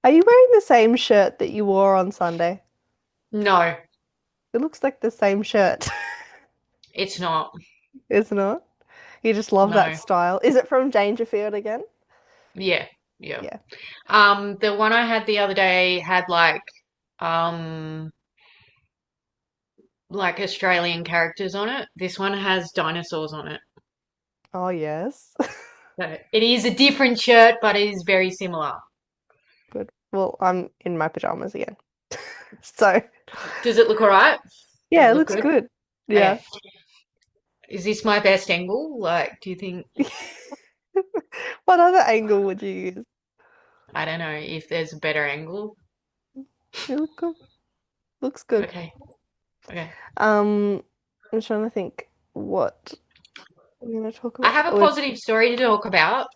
Are you wearing the same shirt that you wore on Sunday? No, It looks like the same shirt, it's not. isn't it? You just love that No. style. Is it from Dangerfield again? Yeah, yeah. Yeah. The one I had the other day had um like Australian characters on it. This one has dinosaurs on it. Oh, yes. So it is a different shirt, but it is very similar. Good. Well, I'm in my pajamas again. So, Does it look all right? Does yeah, it it look looks good? good. Yeah. Okay. Is this my best angle? Like, do you think, What other angle would you use? I don't know if there's a better angle? You look good. Looks good. Okay. Okay. Um, I'm trying to think what I'm gonna talk I about. have a positive story to talk about.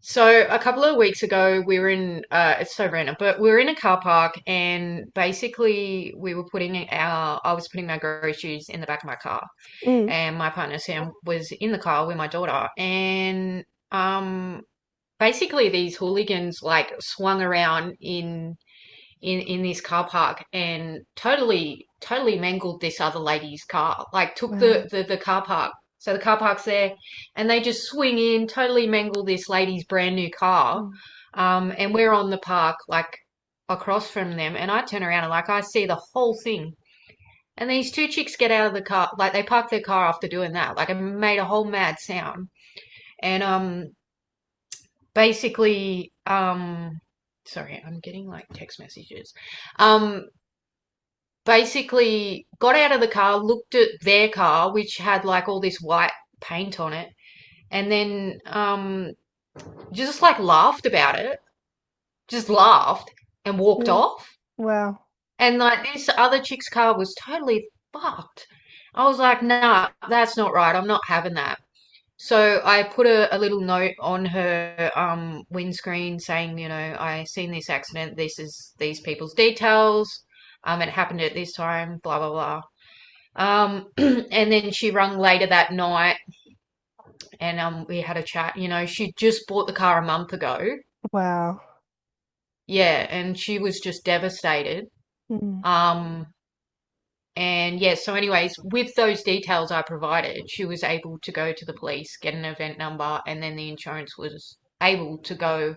So a couple of weeks ago, we were in, it's so random, but we were in a car park and basically I was putting my groceries in the back of my car Mm, and my partner Sam was in the car with my daughter and, um, basically these hooligans like swung around in this car park and totally mangled this other lady's car. Like took wow. the car park. So the car park's there and they just swing in, totally mangle this lady's brand new car. Mm, And we're on the park like across from them and I turn around and like I see the whole thing. And these two chicks get out of the car, like they parked their car after doing that. Like it made a whole mad sound. And basically sorry, I'm getting like text messages. Um basically got out of the car, looked at their car, which had like all this white paint on it, and then just like laughed about it, just laughed and walked yeah. off. Wow. And like this other chick's car was totally fucked. I was like, nah, that's not right. I'm not having that. So I put a little note on her windscreen saying, you know, I seen this accident. This is these people's details. It happened at this time. Blah blah blah. And then she rung later that night and we had a chat. You know, she just bought the car a month ago. Wow. Yeah, and she was just devastated. Mm, Um, and yeah, so anyways, with those details I provided, she was able to go to the police, get an event number, and then the insurance was able to go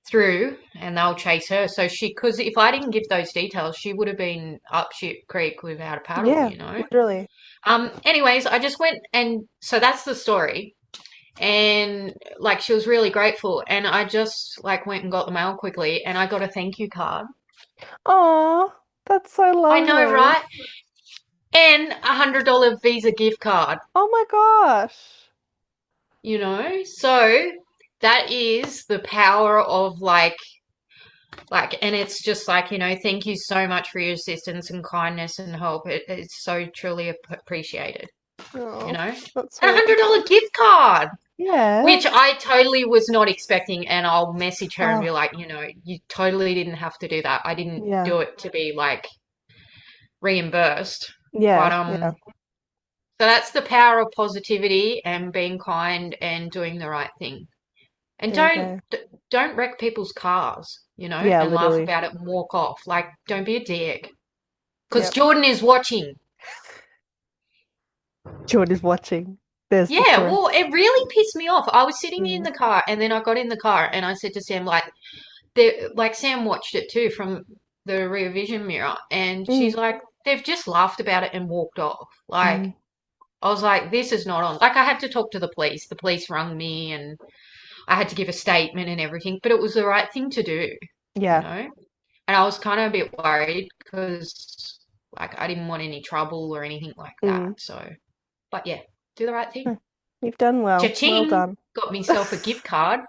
through and they'll chase her. So because if I didn't give those details, she would have been up shit creek without a paddle, yeah, you know? literally. Anyways, I just went and so that's the story. And like she was really grateful and I just like went and got the mail quickly and I got a thank you card. Oh, that's so I know, lovely. right? And $100 Visa gift card, Oh my gosh. you know? So that is the power of like and it's just like, you know, thank you so much for your assistance and kindness and help. It's so truly appreciated, you Oh, know? that's And a so lovely. $100 gift card. Yeah. Which I totally was not expecting, and I'll message her and be Oh, like, you know, you totally didn't have to do that. I didn't yeah. do it to be like reimbursed. But Yeah, yeah. so that's the power of positivity and being kind and doing the right thing. And There you go. don't wreck people's cars, you know, Yeah, and laugh literally. about it and walk off. Like, don't be a dick. Because Yep. Jordan is watching. Jordan is watching. There's the Yeah, truth. well, it really pissed me off. I was sitting in Mm, the car and then I got in the car and I said to Sam, like Sam watched it too from the rear vision mirror, and mm, she's like, they've just laughed about it and walked off. Like, mm. I was like, this is not on. Like, I had to talk to the police. The police rung me, and I had to give a statement and everything, but it was the right thing to do, you Yeah. know. And I was kind of a bit worried because, like, I didn't want any trouble or anything like that. Mm. So, but yeah, do the right thing. Huh. You've done well. Well Cha-ching! done. Got myself a gift card.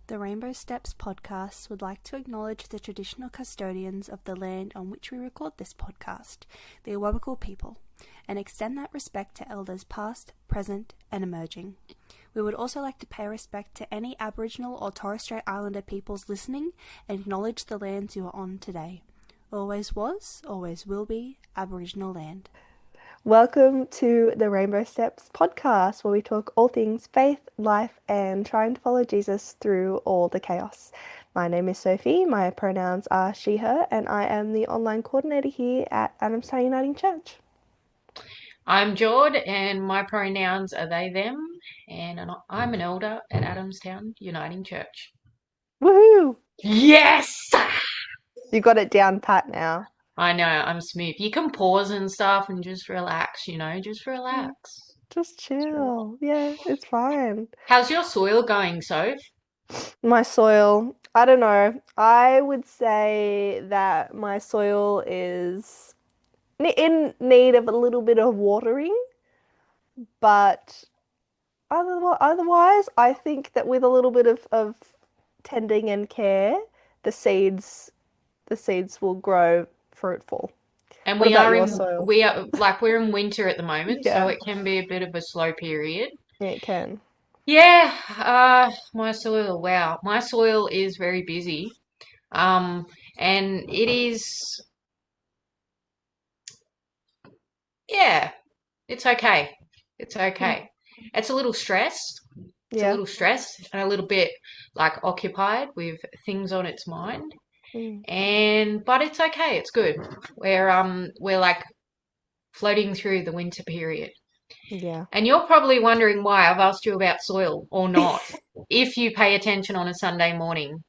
The Rainbow Steps podcast would like to acknowledge the traditional custodians of the land on which we record this podcast, the Awabakal people, and extend that respect to elders past, present, and emerging. We would also like to pay respect to any Aboriginal or Torres Strait Islander peoples listening and acknowledge the lands you are on today. always was, always will be Aboriginal land. Welcome to the Rainbow Steps podcast, where we talk all things faith, life, and trying to follow Jesus through all the chaos. My name is Sophie, my pronouns are she, her, and I am the online coordinator here at Adamstown Uniting Church. I'm Jord, and my pronouns are they, them, and I'm an elder at Adamstown Uniting Church. Woohoo! Yes! You got it down pat now. I know, I'm smooth. You can pause and stuff and just relax, just Yeah, relax. just chill. Yeah, it's fine. How's your soil going, Soph? My soil, I don't know. I would say that my soil is in need of a little bit of watering, but otherwise, I think that with a little bit of tending and care, the seeds the seeds will grow fruitful. And What we about are your in soil? we're in winter at the moment, so Yeah, it can be a bit of a slow period. yeah, it can. Yeah, my soil, wow. My soil is very busy. Um, and it is, yeah, it's okay. It's Mm. okay. It's a little stressed. It's a Yeah. little stressed and a little bit like occupied with things on its mind. Mm. But it's okay. It's good. We're like floating through the winter period. Yeah. And you're probably wondering why I've asked you about soil or not, if you pay attention on a Sunday morning.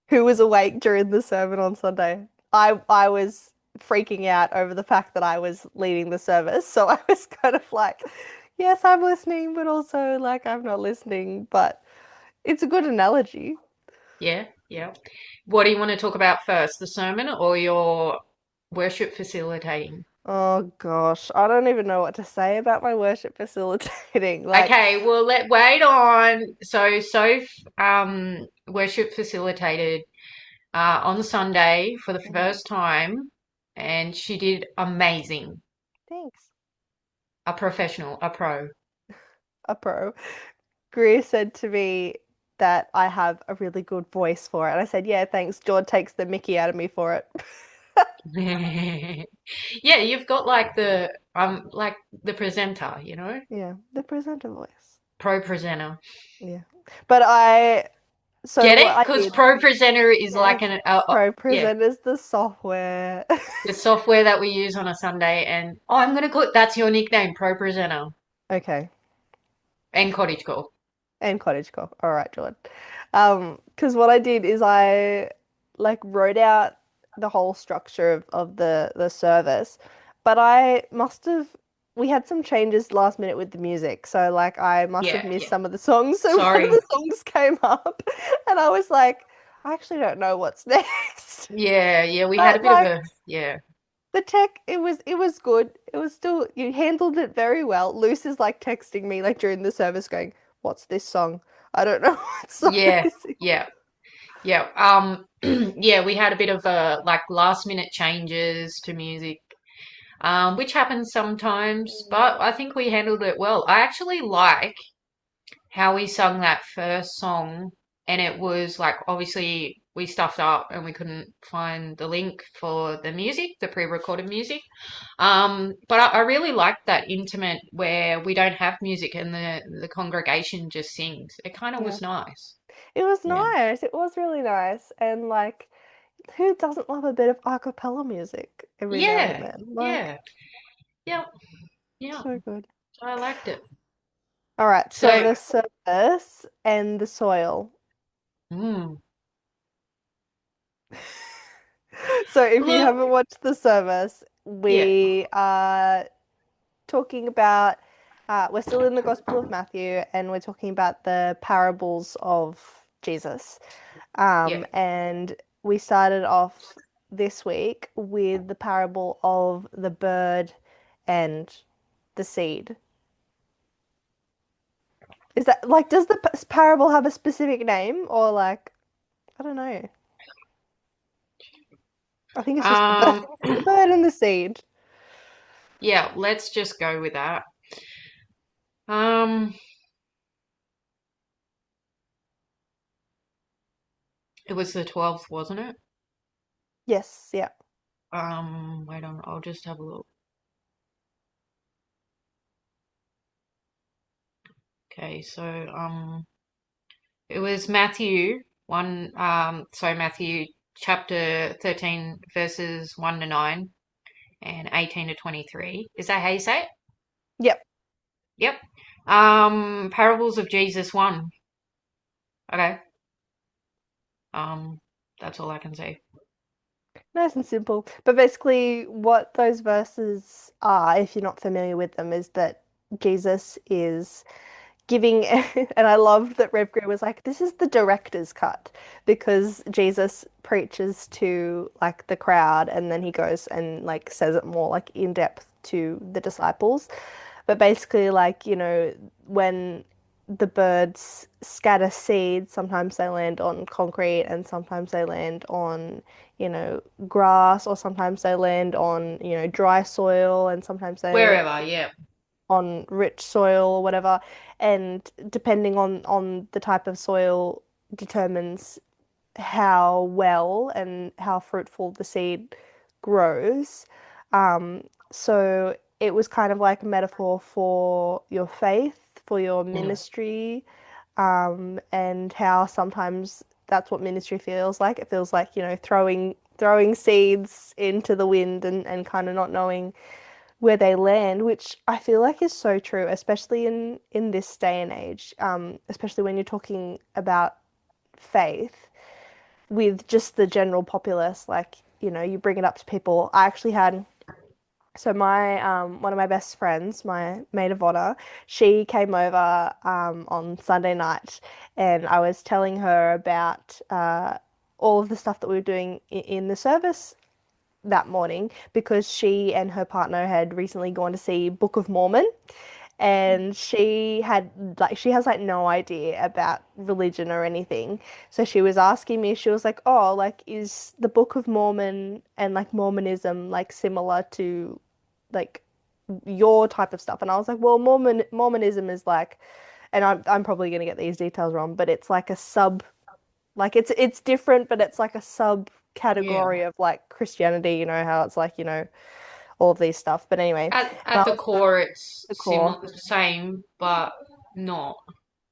Who was awake during the sermon on Sunday? I was freaking out over the fact that I was leading the service, so I was kind of like, yes, I'm listening, but also like I'm not listening. But it's a good analogy. Yeah, yeah. What do you want to talk about first, the sermon or your worship facilitating? Oh gosh, I don't even know what to say about my worship facilitating. Like, Okay, well, let wait on. So, Soph, worship facilitated on Sunday for the first time, and she did amazing. thanks, A professional, a pro. a pro. Greer said to me that I have a really good voice for it, and I said, yeah, thanks. George takes the mickey out of me for it. Yeah, you've got like the presenter, Yeah, the presenter voice. pro presenter. Yeah, but so Get what it? I Because did, pro presenter is like yes, Pro yeah, Presenter's the software. the software that we use on a Sunday, and I'm gonna call that's your nickname, pro presenter, Okay, and cottagecore. and cottagecore. All right, Jordan. Because what I did is I like wrote out the whole structure of the service, but I must have we had some changes last minute with the music, so like I must have Yeah, missed yeah. some of the songs. So one of Sorry. the songs came up, and I was like, I actually don't know what's next. Yeah, yeah. We had a But bit of like a yeah. the tech, it was good. It was still you handled it very well. Luce is like texting me like during the service going, "What's this song? I don't know what song Yeah, this is." yeah, yeah. Yeah, we had a bit of a like last minute changes to music, which happens sometimes, but I think we handled it well. I actually like how we sung that first song, and it was like obviously we stuffed up and we couldn't find the link for the music, the pre-recorded music. But I really liked that intimate where we don't have music and the congregation just sings. It kind of Yeah. was nice. It was Yeah. nice. It was really nice. And like, who doesn't love a bit of a cappella music every now and Yeah. then? Like, Yeah. Yeah. Yeah. so good. I liked it. All right, so So, the service and the soil. mm, So if you look, haven't watched the service, yeah, we are talking about we're still in the Gospel of Matthew and we're talking about the parables of Jesus. yeah. And we started off this week with the parable of the bird and the seed. Is that like, does the parable have a specific name or like, I don't know. I think it's just the bird, Um, the bird and the seed. yeah, let's just go with that. Um, it was the 12th, wasn't it? Yes, yeah. Wait on, I'll just have a look. Okay, so it was Matthew 1, Matthew chapter 13, verses 1 to 9 and 18 to 23. Is that how you say it? Yep. Yep. Parables of Jesus 1. Okay. Um, that's all I can say. Nice and simple. But basically, what those verses are, if you're not familiar with them, is that Jesus is giving, and I love that Rev Gru was like, this is the director's cut because Jesus preaches to like the crowd and then he goes and like says it more like in depth to the disciples. But basically, like, when the birds scatter seeds, sometimes they land on concrete and sometimes they land on, grass, or sometimes they land on, dry soil, and sometimes they land Wherever, yeah. on rich soil or whatever. And depending on the type of soil determines how well and how fruitful the seed grows. So it was kind of like a metaphor for your faith, for your Mm. ministry, and how sometimes that's what ministry feels like. It feels like, throwing seeds into the wind and kind of not knowing where they land, which I feel like is so true, especially in this day and age, especially when you're talking about faith with just the general populace. Like, you bring it up to people. I actually had so my one of my best friends, my maid of honor, she came over on Sunday night, and I was telling her about all of the stuff that we were doing in the service that morning because she and her partner had recently gone to see Book of Mormon, and she has like no idea about religion or anything. So she was asking me, she was like, "Oh, like is the Book of Mormon and like Mormonism like similar to like your type of stuff?" And I was like, "Well, Mormonism is like," and I'm probably gonna get these details wrong, but it's like a sub, like it's different, but it's like a Yeah. subcategory of like Christianity, how it's like, all of these stuff. But anyway, and I At the was core, it's the core. similar, same, but not.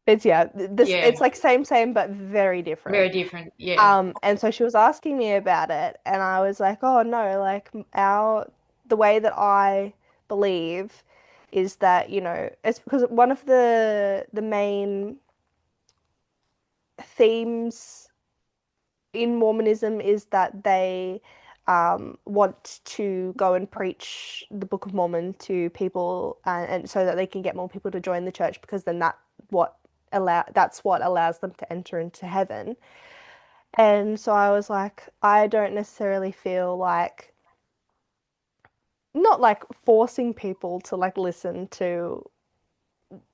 It's yeah, this Yeah. it's like same but very Very different. different. Yeah. And so she was asking me about it, and I was like, "Oh no, like the way that I believe is that, it's because one of the main themes in Mormonism is that they want to go and preach the Book of Mormon to people, and so that they can get more people to join the church, because then that's what allows them to enter into heaven." And so I was like, I don't necessarily feel like, not like forcing people to like listen to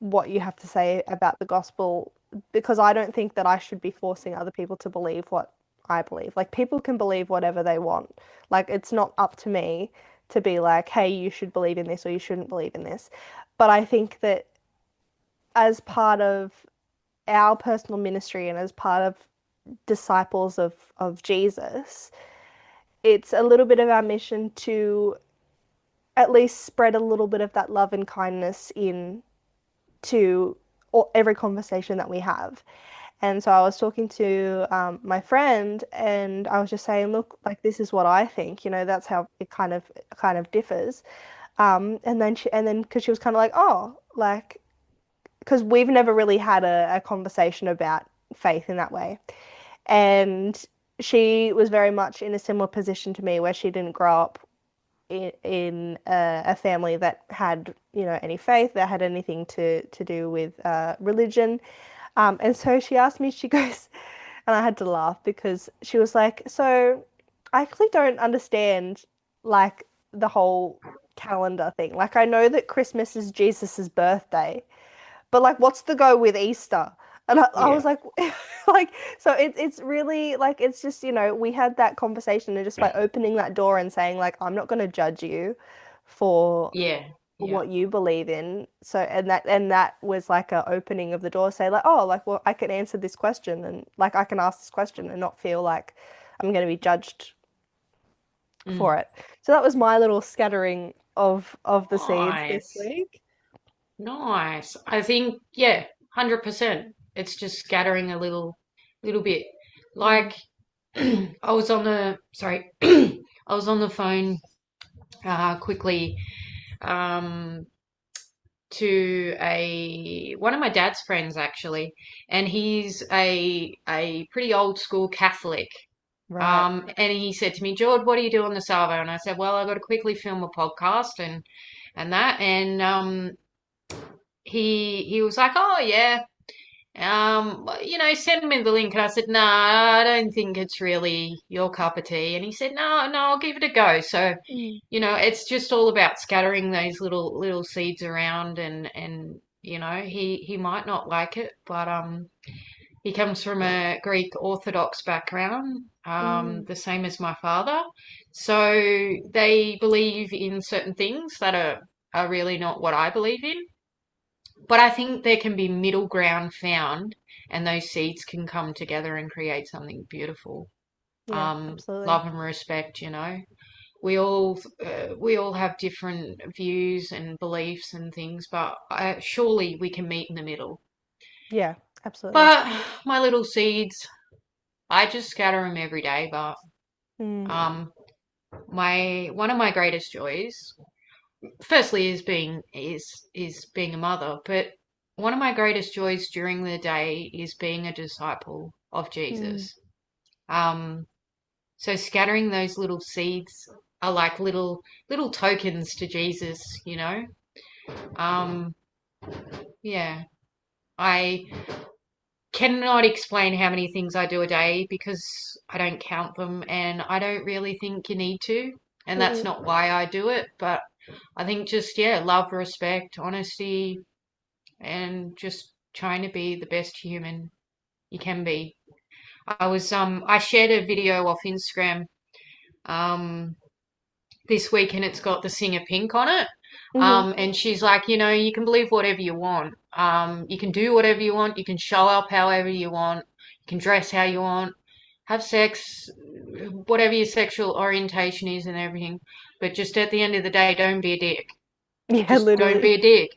what you have to say about the gospel, because I don't think that I should be forcing other people to believe what I believe. Like, people can believe whatever they want. Like, it's not up to me to be like, hey, you should believe in this or you shouldn't believe in this. But I think that as part of our personal ministry and as part of disciples of Jesus, it's a little bit of our mission to at least spread a little bit of that love and kindness in to every conversation that we have. And so I was talking to my friend, and I was just saying, look, like this is what I think. That's how it kind of differs. And then because she was kind of like, oh, like because we've never really had a conversation about faith in that way, and she was very much in a similar position to me, where she didn't grow up in a family that had, any faith, that had anything to do with religion. And so she asked me, she goes, and I had to laugh because she was like, so I actually don't understand like the whole calendar thing. Like, I know that Christmas is Jesus's birthday, but like, what's the go with Easter? And I Yeah. was like, like, so it's really like, it's just, we had that conversation, and just by opening that door and saying, like, I'm not going to judge you for Yeah. Yeah. what you believe in. So, and that was like a opening of the door, say like, oh, like, well, I can answer this question, and like, I can ask this question and not feel like I'm going to be judged Mm. for it. So that was my little scattering of the seeds this Nice. week. Nice. I think, yeah, 100%. It's just scattering a little bit. Mm. Like I was on the sorry, I was on the phone quickly um to a one of my dad's friends actually, and he's a pretty old school Catholic. Right. And he said to me, George, what do you do on the Salvo? And I said, well, I've got to quickly film a podcast and that. And he was like, oh yeah, send me the link. And I said, nah, I don't think it's really your cup of tea. And he said, no, I'll give it a go. So, Mm. it's just all about scattering those little seeds around and he might not like it, but he comes from a Greek Orthodox background, Mm. the same as my father. So they believe in certain things that are really not what I believe in. But I think there can be middle ground found, and those seeds can come together and create something beautiful. Yeah, absolutely. Love and respect, we all have different views and beliefs and things, but surely we can meet in the middle. Yeah, absolutely. But my little seeds, I just scatter them every day. But Mm. um, my one of my greatest joys, firstly, is being a mother, but one of my greatest joys during the day is being a disciple of Mm. Jesus. Um, so scattering those little seeds are like little tokens to Jesus. Um, yeah, I cannot explain how many things I do a day because I don't count them and I don't really think you need to. And that's Mm. not why I do it, but I think just, yeah, love, respect, honesty, and just trying to be the best human you can be. I shared a video off Instagram um this week and it's got the singer Pink on it. Mhm. And she's like, you can believe whatever you want. You can do whatever you want. You can show up however you want. You can dress how you want. Have sex, whatever your sexual orientation is and everything. But just at the end of the day, don't be a dick. Yeah, Just don't be literally. a dick.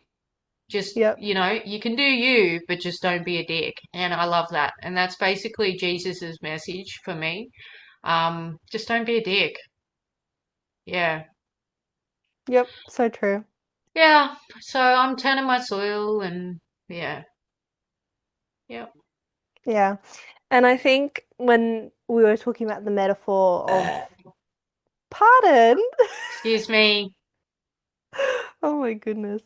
Just, Yep. you can do you, but just don't be a dick. And I love that. And that's basically Jesus's message for me. Just don't be a dick. Yeah. Yep. So true. Yeah, so I'm turning my soil and yeah, yeah. Yeah. And I think when we were talking about the metaphor of pardon, Excuse me. oh my goodness.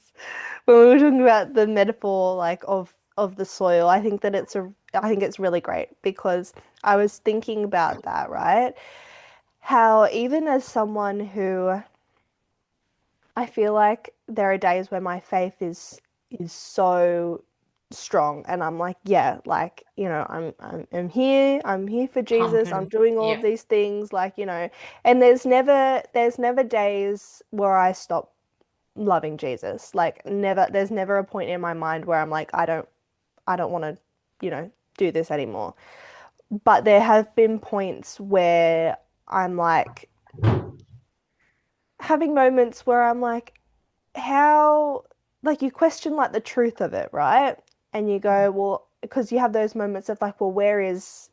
When we were talking about the metaphor like of the soil, I think it's really great because I was thinking about that, right? How even as someone who I feel like there are days where my faith is so strong and I'm like, yeah, like, I'm here for Jesus. I'm Pumping. doing all of Yeah, these things, like, and there's never days where I stop loving Jesus. Like never there's never a point in my mind where I'm like, I don't want to, do this anymore. But there have been points where I'm like having moments where I'm like, how like you question like the truth of it, right? And you go, well, because you have those moments of like, well, where is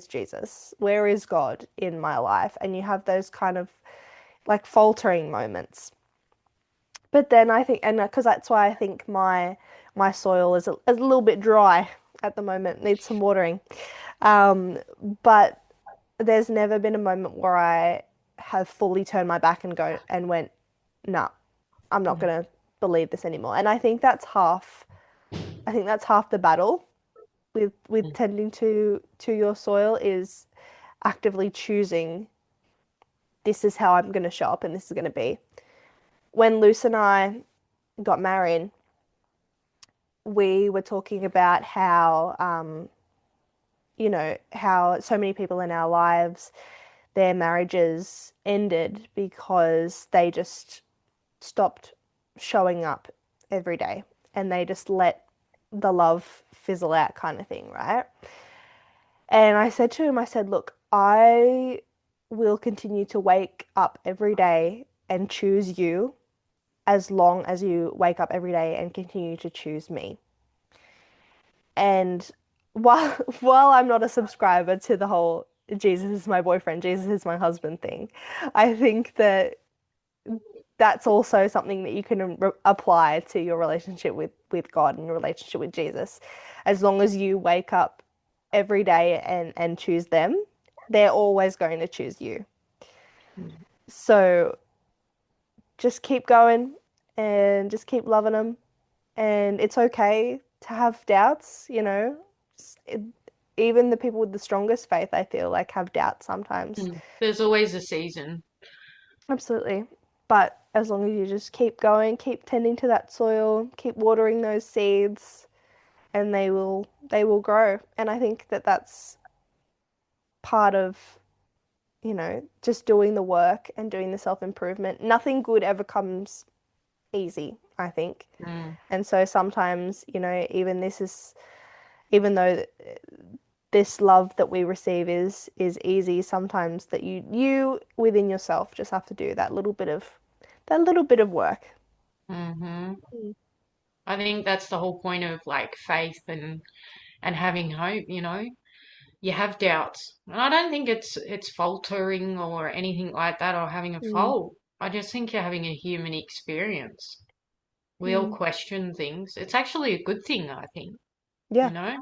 Jesus? Where is God in my life? And you have those kind of like faltering moments. But then I think, and because that's why I think my soil is a little bit dry at the moment, needs some watering. Um, but there's never been a moment where I have fully turned my back and go and went, nah, I'm not gonna believe this anymore. And I think that's half the battle with tending to your soil is actively choosing this is how I'm gonna show up and this is gonna be. When Luce and I got married, we were talking about how so many people in our lives, their marriages ended because they just stopped showing up every day and they just let the love fizzle out kind of thing, right? And I said to him, I said, look, I will continue to wake up every day and choose you as long as you wake up every day and continue to choose me. And while while I'm not a subscriber to the whole Jesus is my boyfriend, Jesus is my husband thing, I think that that's also something that you can apply to your relationship with God and your relationship with Jesus. As long as you wake up every day and choose them, they're always going to choose you. Mm. So just keep going and just keep loving them. And it's okay to have doubts, you know. It, Even the people with the strongest faith, I feel like, have doubts sometimes. There's always a season. Absolutely. But as long as you just keep going, keep tending to that soil, keep watering those seeds, and they will grow. And I think that that's part of, just doing the work and doing the self-improvement. Nothing good ever comes easy, I think. Mm. And so sometimes, even though this love that we receive is easy, sometimes that you within yourself just have to do that little bit of work. Hmm. Mm. I think that's the whole point of like faith and having hope, You have doubts. And I don't think it's faltering or anything like that or having a Mm. fault. I just think you're having a human experience. We all Mm. question things. It's actually a good thing, I think, you Yeah. know?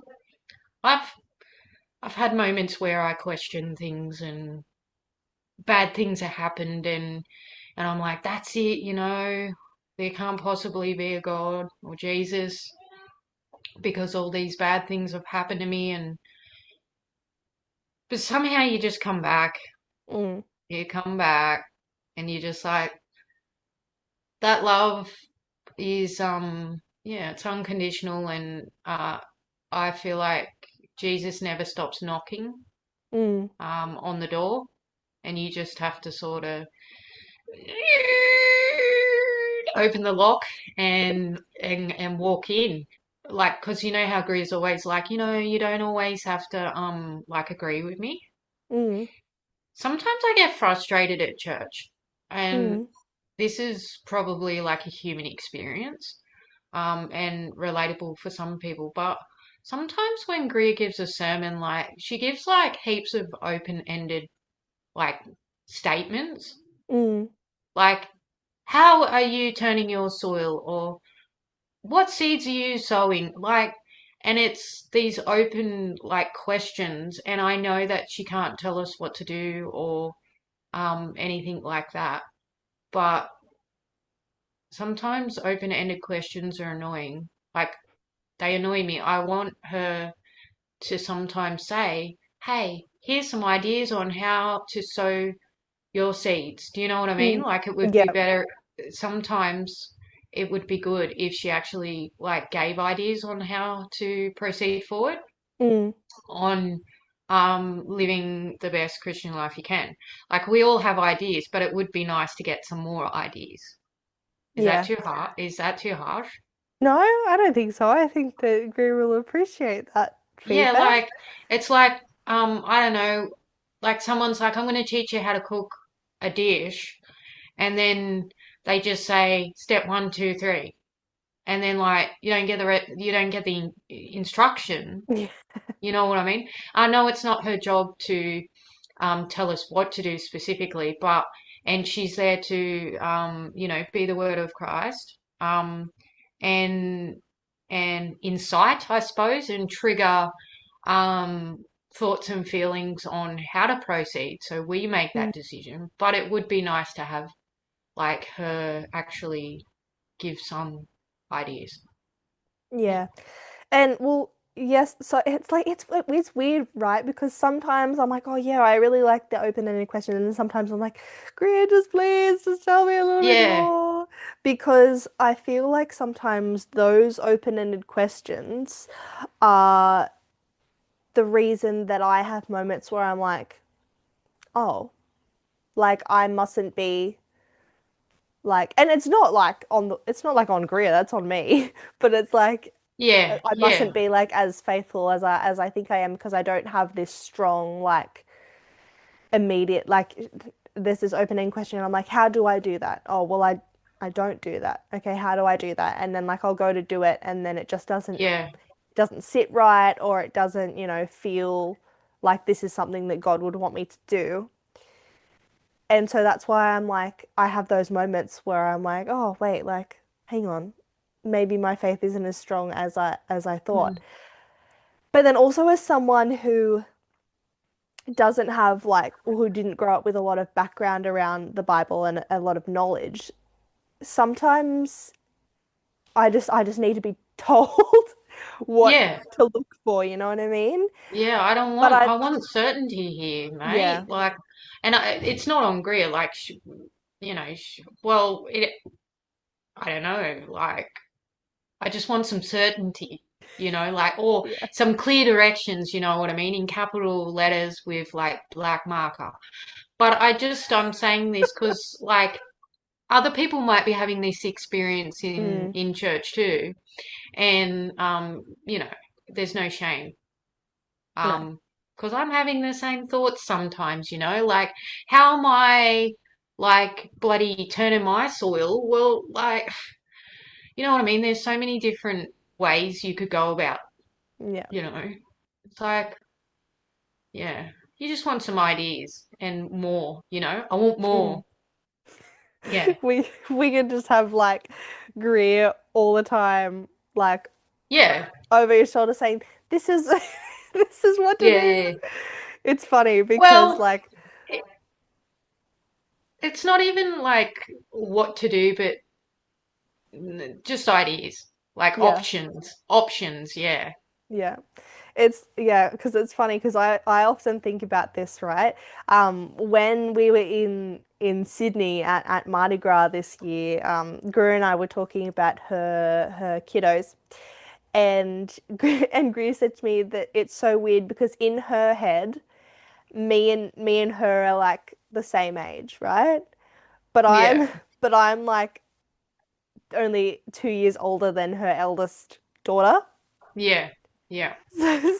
I've I've had moments where I question things and bad things have happened and I'm like, that's it, there can't possibly be a God or Jesus because all these bad things have happened to me and but somehow you just come back. Mm. You come back and you just like that love is yeah, it's unconditional and I feel like Jesus never stops knocking Mm. on the door and you just have to sort of open the lock and walk in. Like, because you know how Greer's always like, you don't always have to like agree with me. Mm. Sometimes I get frustrated at church, and Mm. this is probably like a human experience, and relatable for some people. But sometimes when Greer gives a sermon, like she gives like heaps of open-ended like statements, Mm. like how are you turning your soil, or what seeds are you sowing, like. And it's these open like questions, and I know that she can't tell us what to do or anything like that. But sometimes open-ended questions are annoying. Like they annoy me. I want her to sometimes say, "Hey, here's some ideas on how to sow your seeds." Do you know what I mean? Mm. Like it would be Yeah. better sometimes it would be good if she actually like gave ideas on how to proceed forward Mm. on living the best Christian life you can. Like we all have ideas, but it would be nice to get some more ideas. Is that Yeah. too hard? Is that too harsh? No, I don't think so. I think that Greer will appreciate that Yeah, feedback. like it's like I don't know, like someone's like, I'm going to teach you how to cook a dish, and then they just say step one, two, three, and then like you don't get the instruction. You know what I mean? I know it's not her job to tell us what to do specifically, but and she's there to be the word of Christ and incite, I suppose, and trigger um, thoughts and feelings on how to proceed. So we make Mm. that decision, but it would be nice to have like her actually give some ideas. Yeah. Yeah. And well, yes, so it's like it's weird, right? Because sometimes I'm like, oh yeah, I really like the open-ended question, and then sometimes I'm like, Greer, just please, just tell me a little bit Yeah. more. Because I feel like sometimes those open-ended questions are the reason that I have moments where I'm like, oh, like I mustn't be like, and it's not like on Greer, that's on me, but it's like Yeah. I Yeah. mustn't be like as faithful as I think I am because I don't have this strong like immediate, like there's this open-end question and I'm like, how do I do that? Oh, well, I don't do that. Okay, how do I do that? And then like I'll go to do it and then it just Yeah. doesn't sit right, or it doesn't, feel like this is something that God would want me to do. And so that's why I'm like, I have those moments where I'm like, oh, wait, like, hang on. Maybe my faith isn't as strong as I Mm. thought. But then also as someone who doesn't have like, or who didn't grow up with a lot of background around the Bible and a lot of knowledge, sometimes I just need to be told what Yeah. to look for, you know what I mean? Yeah, But I want certainty here, yeah, mate. Like, and it's not on Greer. Like, well, I don't know. Like, I just want some certainty, like, or yeah, some clear directions. You know what I mean, in capital letters with like black marker. But I'm saying this because like other people might be having this experience mm, in church too, and there's no shame. no, Because I'm having the same thoughts sometimes, like how am I like bloody turning my soil? Well, like, you know what I mean? There's so many different ways you could go about, yeah. you know. It's like, yeah, you just want some ideas and more, I want more. Mm. Yeah. We could just have like Greer all the time, like Yeah. over your shoulder saying, "This is this is what to Yeah. do." Yeah. It's funny because Well, like it, it's not even like what to do, but just ideas, like yeah, options. Options, yeah. yeah. Yeah, because it's funny because I often think about this, right? When we were in Sydney at Mardi Gras this year, Guru and I were talking about her kiddos, and and Gru said to me that it's so weird because in her head, me and her are like the same age, right? But Yeah. I'm like only 2 years older than her eldest daughter. Yeah. Yeah.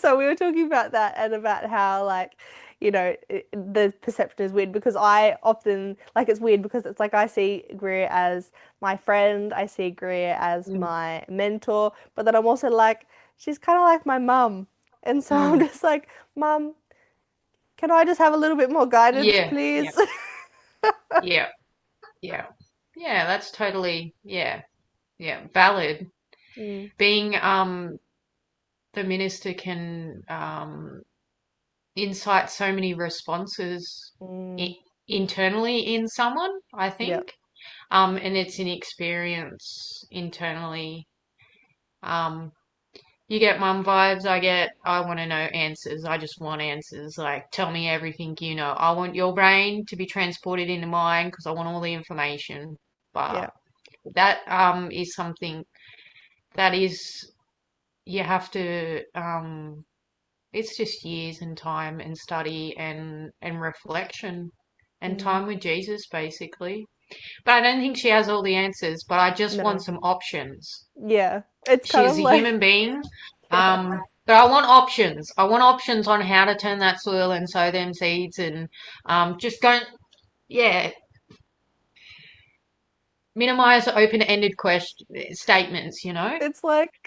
So we were talking about that and about how like the perception is weird because I often like it's weird because it's like I see Greer as my friend, I see Greer as Mm, my mentor, but then I'm also like she's kind of like my mum, and so I'm mm. just like, Mum, can I just have a little bit more guidance, Yeah. Yeah. please? Yeah. Yeah. Yeah, that's totally, yeah. Yeah, valid. Mm, Being the minister can incite so many responses mm, I internally in someone, I yep, think. And it's an experience internally. Um, You get mum vibes. I want to know answers. I just want answers. Like, tell me everything you know. I want your brain to be transported into mine because I want all the information. But yep, that is something that is, you have to, it's just years and time and study and reflection and mm, time with Jesus, basically. But I don't think she has all the answers, but I just want no, some options. yeah, it's She kind is of a like human being. yeah. But I want options. I want options on how to turn that soil and sow them seeds and just don't, yeah, minimize open-ended question statements.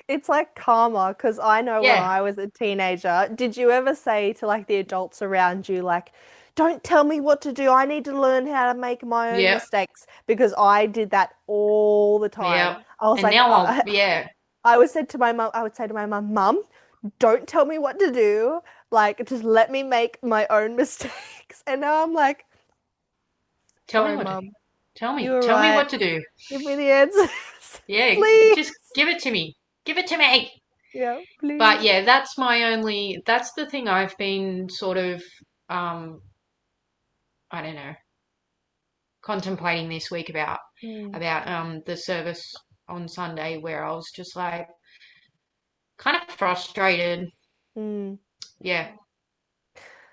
It's like karma because I know when Yeah, I was a teenager, did you ever say to like the adults around you like, "Don't tell me what to do. I need to learn how to make my own yeah, mistakes." Because I did that all the time. yeah. I was And like, now yeah, I would say to my mum, I would say to my mum, "Mum, don't tell me what to do. Like, just let me make my own mistakes." And now I'm like, tell me sorry, what to do. mum, Tell you me, were tell me right. what to do. Give me the answers, Yeah, please. just give it to me. Give it to me. Yeah, But please. yeah, that's the thing I've been sort of, um, I don't know, contemplating this week Mm, the service on Sunday where I was just like kind of frustrated. mm. Yeah.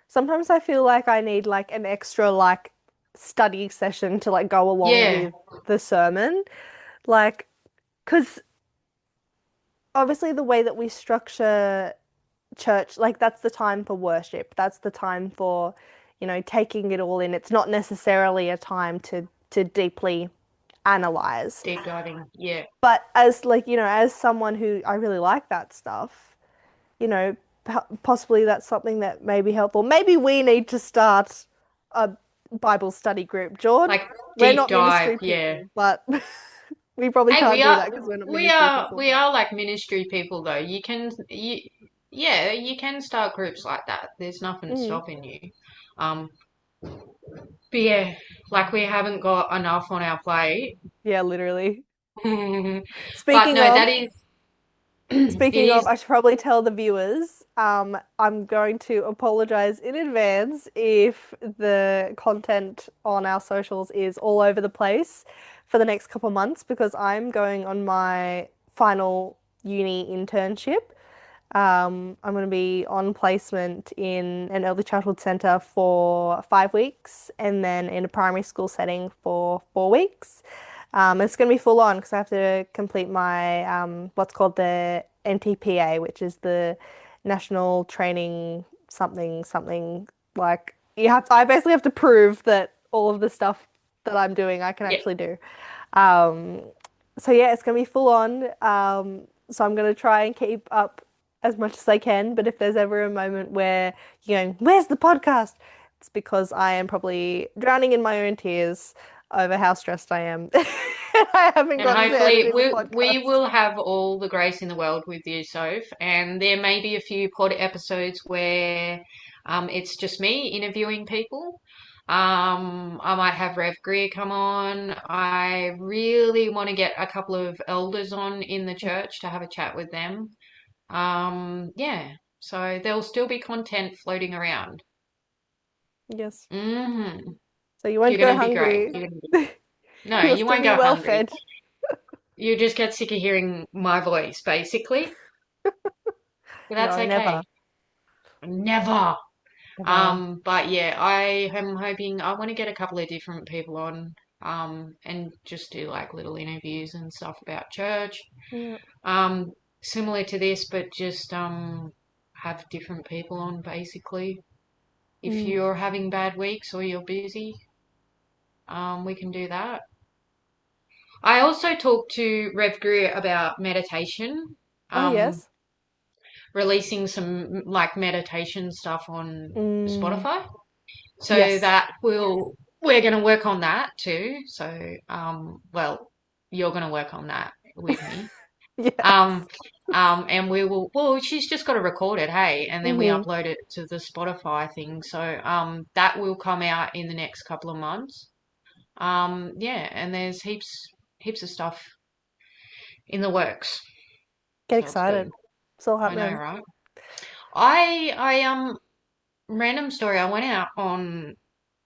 Sometimes I feel like I need like an extra like study session to like go along Yeah. with the sermon. Like, because obviously the way that we structure church, like that's the time for worship. That's the time for, taking it all in. It's not necessarily a time to deeply analyze. Deep diving. Yeah. But as like, as someone who I really like that stuff, possibly that's something that may be helpful. Maybe we need to start a Bible study group, Jord. Like We're deep not dive. ministry Yeah. people, but we probably Hey, can't do that because we're not ministry people. we But are like ministry people though. Yeah, you can start groups like that. There's nothing mm, stopping you. Um, but yeah, like we haven't got enough on our plate. yeah, literally. But Speaking no, of, that is it Speaking of, is I should probably tell the viewers, I'm going to apologize in advance if the content on our socials is all over the place for the next couple of months because I'm going on my final uni internship. I'm going to be on placement in an early childhood centre for 5 weeks and then in a primary school setting for 4 weeks. It's going to be full on because I have to complete my what's called the NTPA, which is the National Training something something. Like I basically have to prove that all of the stuff that I'm doing I can yeah. actually do. Um, so yeah, it's gonna be full on. So I'm gonna try and keep up as much as I can. But if there's ever a moment where you're going, "Where's the podcast?" It's because I am probably drowning in my own tears over how stressed I am. I haven't And gotten to hopefully editing the we podcast. will have all the grace in the world with you, Soph. And there may be a few pod episodes where it's just me interviewing people. I might have Rev Greer come on. I really want to get a couple of elders on in the church to have a chat with them. Yeah, so there'll still be content floating around. Yes. hmm So you won't You're go gonna be great. hungry. No, You'll you still won't be go well hungry. fed. You just get sick of hearing my voice, basically. But that's No, okay. never. Never. Never. But yeah, I am hoping I want to get a couple of different people on, and just do like little interviews and stuff about church. Yeah. Um, Similar to this, but just have different people on basically. If Mm. you're having bad weeks or you're busy, we can do that. I also talked to Rev Greer about meditation. Oh Um, yes. Releasing some like meditation stuff on Mm. Spotify. So Yes. that we're going to work on that too. So well, you're going to work on that with me. Yes. Um and we will well she's just got to record it, hey, and then we hmm upload it to the Spotify thing. So that will come out in the next couple of months. Yeah, and there's heaps of stuff in the works. Get So it's good. excited. It's all I know, happening. right? I random story. I went out on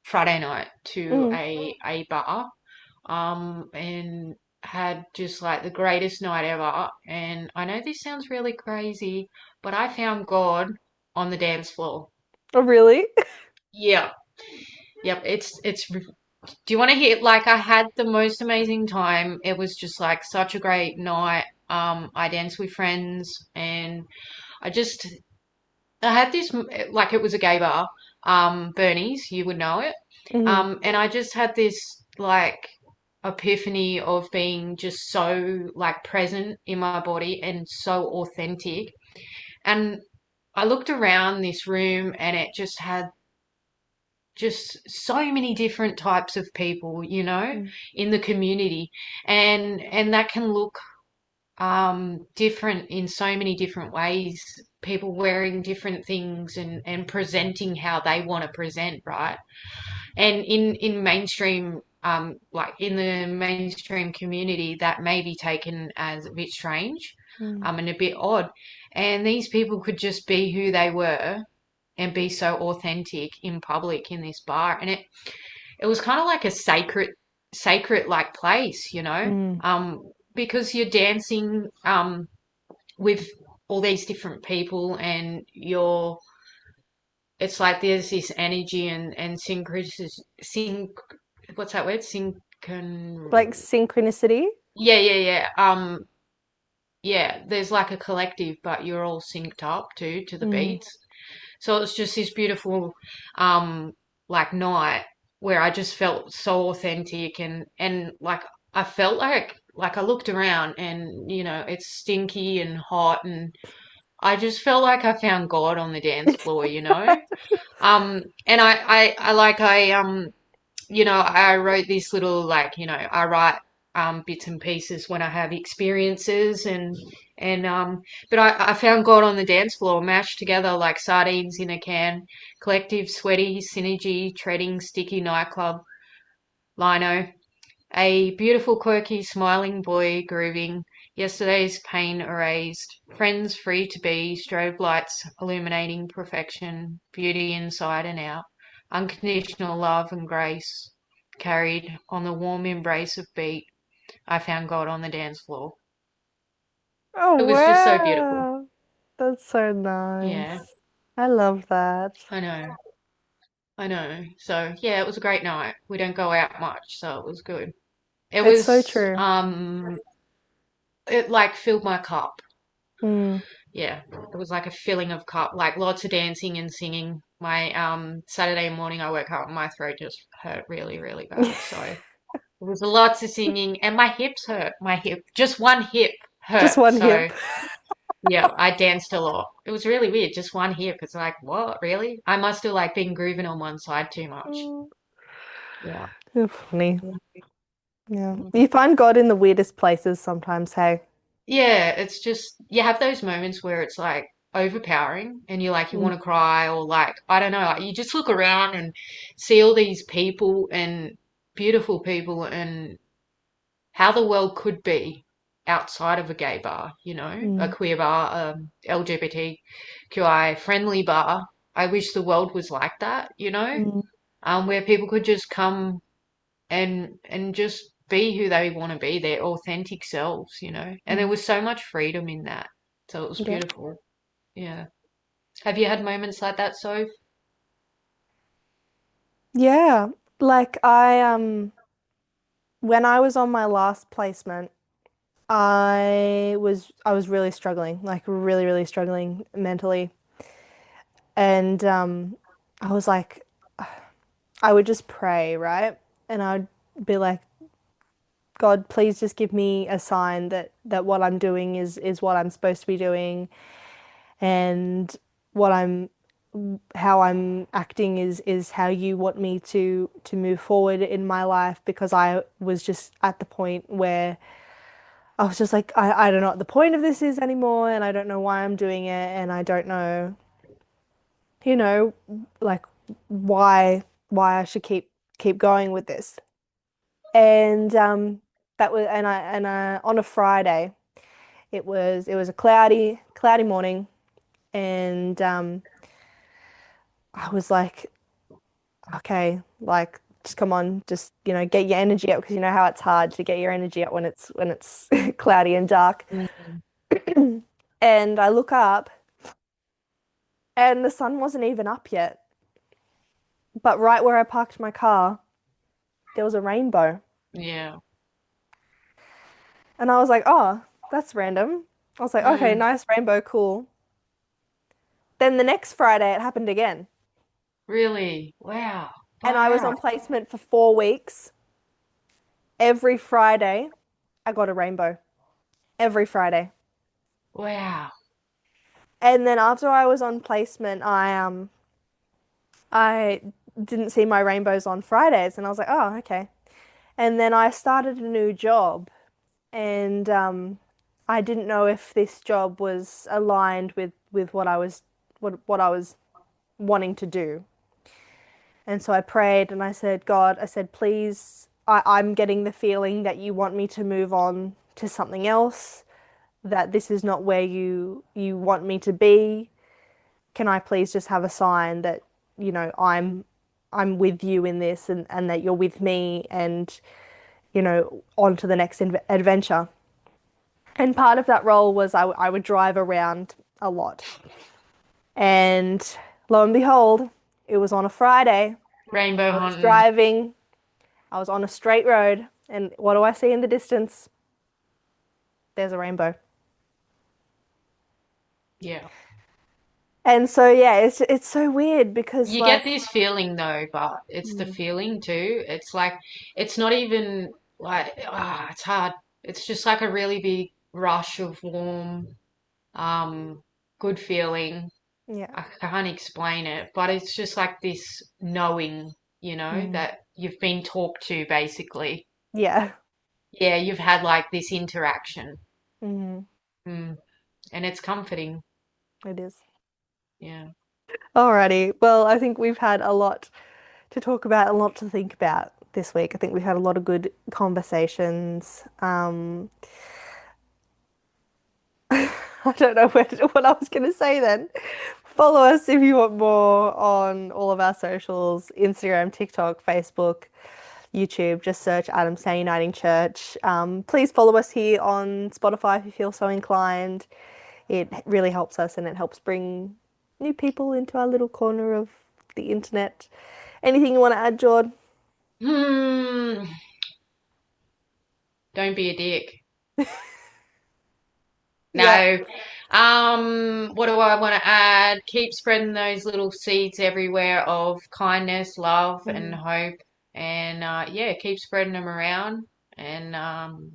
Friday night to Mm. a bar, and had just like the greatest night ever. And I know this sounds really crazy, but I found God on the dance floor. Oh really? Yeah, yep. Do you want to hear? Like, I had the most amazing time. It was just like such a great night. I danced with friends, and I just I had this like it was a gay bar, Bernie's, you would know it. hmm And I just had this like epiphany of being just so like present in my body and so authentic. And I looked around this room and it just had just so many different types of people, Mm. in the community. And that can look different in so many different ways. People wearing different things and presenting how they want to present, right? And in mainstream, like in the mainstream community, that may be taken as a bit strange, Mm. and a bit odd. And these people could just be who they were and be so authentic in public in this bar. And it was kind of like a sacred like place, Mm. because you're dancing with all these different people, and it's like there's this energy and what's that word? Like synchronicity. Yeah. Yeah, there's like a collective, but you're all synced up too to the Mm. beats. So it's just this beautiful um like night where I just felt so authentic and like I felt like I looked around and it's stinky and hot and I just felt like I found God on the dance floor. And I like I wrote this little I write bits and pieces when I have experiences and but I found God on the dance floor, mashed together like sardines in a can, collective, sweaty, synergy, treading, sticky nightclub, lino, a beautiful, quirky, smiling boy grooving, yesterday's pain erased, friends free to be, strobe lights illuminating perfection, beauty inside and out, unconditional love and grace, carried on the warm embrace of beat. I found God on the dance floor. Oh, It was just so beautiful. wow. That's so Yeah, nice. I love that. I know. I know. So, yeah, it was a great night. We don't go out much, so it was good. It It's so was, true. it like filled my cup. Mm. Yeah, it was like a filling of cup, like lots of dancing and singing. My Saturday morning I woke up and my throat just hurt really, really bad. So there was lots of singing and my hips hurt. My hip, just one hip Just hurt. one So hip. yeah, I danced a lot. It was really weird, just one hip. It's like, what, really? I must have like been grooving on one side too much. Mm. Yeah. You're funny. Yeah. You find God in the weirdest places sometimes, hey? Yeah, it's just you have those moments where it's like overpowering and you Mm. want to cry or like I don't know, like you just look around and see all these people and beautiful people and how the world could be outside of a gay bar, a Mm. queer bar, LGBTQI friendly bar. I wish the world was like that, Mm. where people could just come and just be who they want to be, their authentic selves. And there Mm. was so much freedom in that. So it was Yeah. beautiful. Yeah. Have you had moments like that, Soph? Yeah. Like when I was on my last placement, I was really struggling, like really, really struggling mentally. And I was like I would just pray, right? And I'd be like, God, please just give me a sign that what I'm doing is what I'm supposed to be doing and what I'm how I'm acting is how you want me to move forward in my life because I was just at the point where I was just like I don't know what the point of this is anymore and I don't know why I'm doing it and I don't know you know like why I should keep going with this. And that was and I on a Friday it was a cloudy morning and I was like okay, like just come on, just get your energy up because you know how it's hard to get your energy up when it's cloudy and dark. Mm. And I look up and the sun wasn't even up yet. But right where I parked my car, there was a rainbow. Yeah. And I was like, "Oh, that's random." I was like, "Okay, Mm. nice rainbow, cool." Then the next Friday it happened again. Really? Wow. And I Far was out. on placement for 4 weeks. Every Friday I got a rainbow. Every Friday. Wow. And then after I was on placement, I didn't see my rainbows on Fridays, and I was like, oh, okay. And then I started a new job, and I didn't know if this job was aligned with what I was wanting to do. And so I prayed and I said, God, I said, please, I'm getting the feeling that you want me to move on to something else, that this is not where you want me to be. Can I please just have a sign that, I'm with you in this and that you're with me and, on to the next adventure. And part of that role was I would drive around a lot. And lo and behold, it was on a Friday. Rainbow I was hunting. driving, I was on a straight road, and what do I see in the distance? There's a rainbow. Yeah. And so yeah, it's so weird because You get like this feeling though, but it's the mm, feeling too. It's like it's not even like it's hard. It's just like a really big rush of warm, um, good feeling. yeah. I can't explain it, but it's just like this knowing, Mm, that you've been talked to basically. yeah. Yeah, you've had like this interaction. Mm, Mm, and it's comforting. it is. Yeah. Alrighty. Well, I think we've had a lot to talk about, a lot to think about this week. I think we've had a lot of good conversations. I don't know what I was going to say then. Follow us if you want more on all of our socials, Instagram, TikTok, Facebook, YouTube. Just search Adamstown Uniting Church. Please follow us here on Spotify if you feel so inclined. It really helps us and it helps bring new people into our little corner of the internet. Anything you want to add, Jord? Hmm. Don't be a dick. Yeah. No. What do I want to add? Keep spreading those little seeds everywhere of kindness, love, and Mm, hope. And yeah, keep spreading them around. And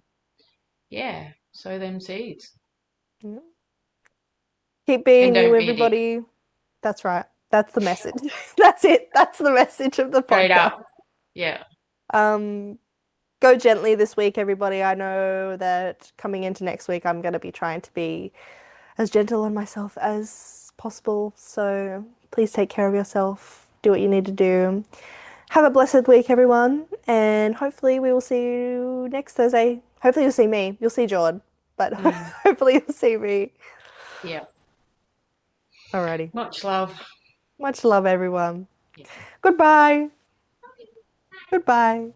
yeah, sow them seeds. yeah. Keep And being you, don't be a dick. everybody. That's right. That's the message. That's it. That's the message of the Straight podcast. up. Yeah. Um, go gently this week, everybody. I know that coming into next week, I'm going to be trying to be as gentle on myself as possible. So please take care of yourself. Do what you need to do. Have a blessed week, everyone. And hopefully, we will see you next Thursday. Hopefully, you'll see me. You'll see Jord, but Mm, hopefully, you'll see me. yeah. Alrighty. Much love. Much love, everyone. Yeah. Goodbye. Goodbye.